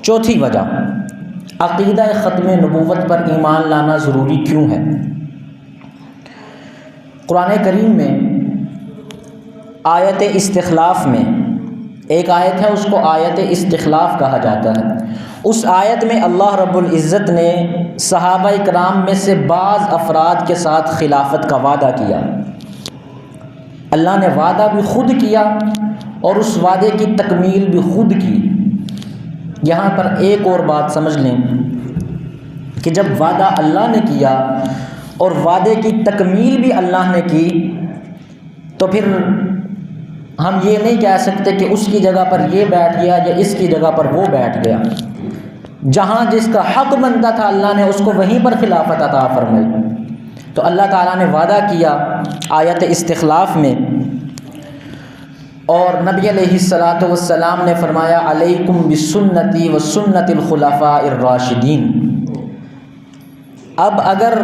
چوتھی وجہ، عقیدہ ختم نبوت پر ایمان لانا ضروری کیوں ہے؟ قرآن کریم میں آیت استخلاف میں ایک آیت ہے، اس کو آیت استخلاف کہا جاتا ہے۔ اس آیت میں اللہ رب العزت نے صحابہ کرام میں سے بعض افراد کے ساتھ خلافت کا وعدہ کیا۔ اللہ نے وعدہ بھی خود کیا اور اس وعدے کی تکمیل بھی خود کی۔ یہاں پر ایک اور بات سمجھ لیں کہ جب وعدہ اللہ نے کیا اور وعدے کی تکمیل بھی اللہ نے کی، تو پھر ہم یہ نہیں کہہ سکتے کہ اس کی جگہ پر یہ بیٹھ گیا یا اس کی جگہ پر وہ بیٹھ گیا۔ جہاں جس کا حق بنتا تھا اللہ نے اس کو وہیں پر خلافت عطا فرمائی۔ تو اللہ تعالیٰ نے وعدہ کیا آیت استخلاف میں، اور نبی علیہ الصلاۃ والسلام نے فرمایا علیکم بسنتی و سنت الخلفاء الراشدین۔ اب اگر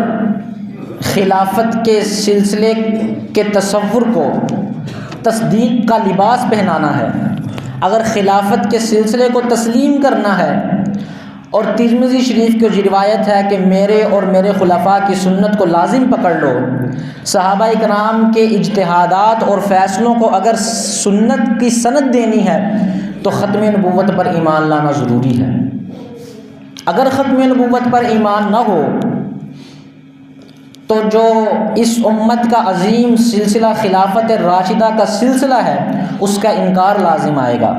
خلافت کے سلسلے کے تصور کو تصدیق کا لباس پہنانا ہے، اگر خلافت کے سلسلے کو تسلیم کرنا ہے، اور ترمذی شریف کی جو روایت ہے کہ میرے اور میرے خلفاء کی سنت کو لازم پکڑ لو، صحابہ کرام کے اجتہادات اور فیصلوں کو اگر سنت کی سند دینی ہے تو ختم نبوت پر ایمان لانا ضروری ہے۔ اگر ختم نبوت پر ایمان نہ ہو تو جو اس امت کا عظیم سلسلہ خلافت راشدہ کا سلسلہ ہے اس کا انکار لازم آئے گا،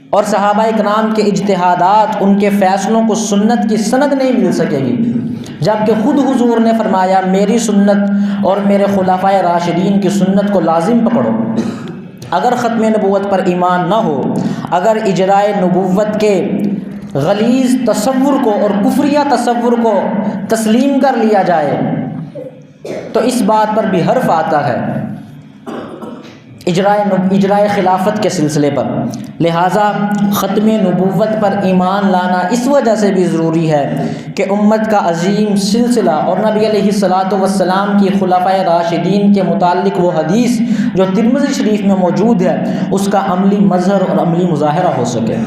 اور صحابہ کرام کے اجتہادات، ان کے فیصلوں کو سنت کی سند نہیں مل سکے گی، جبکہ خود حضور نے فرمایا میری سنت اور میرے خلفائے راشدین کی سنت کو لازم پکڑو۔ اگر ختم نبوت پر ایمان نہ ہو، اگر اجرائے نبوت کے غلیظ تصور کو اور کفریہ تصور کو تسلیم کر لیا جائے تو اس بات پر بھی حرف آتا ہے اجرائے خلافت کے سلسلے پر۔ لہٰذا ختم نبوت پر ایمان لانا اس وجہ سے بھی ضروری ہے کہ امت کا عظیم سلسلہ اور نبی علیہ الصلاۃ والسلام کی خلفائے راشدین کے متعلق وہ حدیث جو ترمذی شریف میں موجود ہے اس کا عملی مظہر اور عملی مظاہرہ ہو سکے۔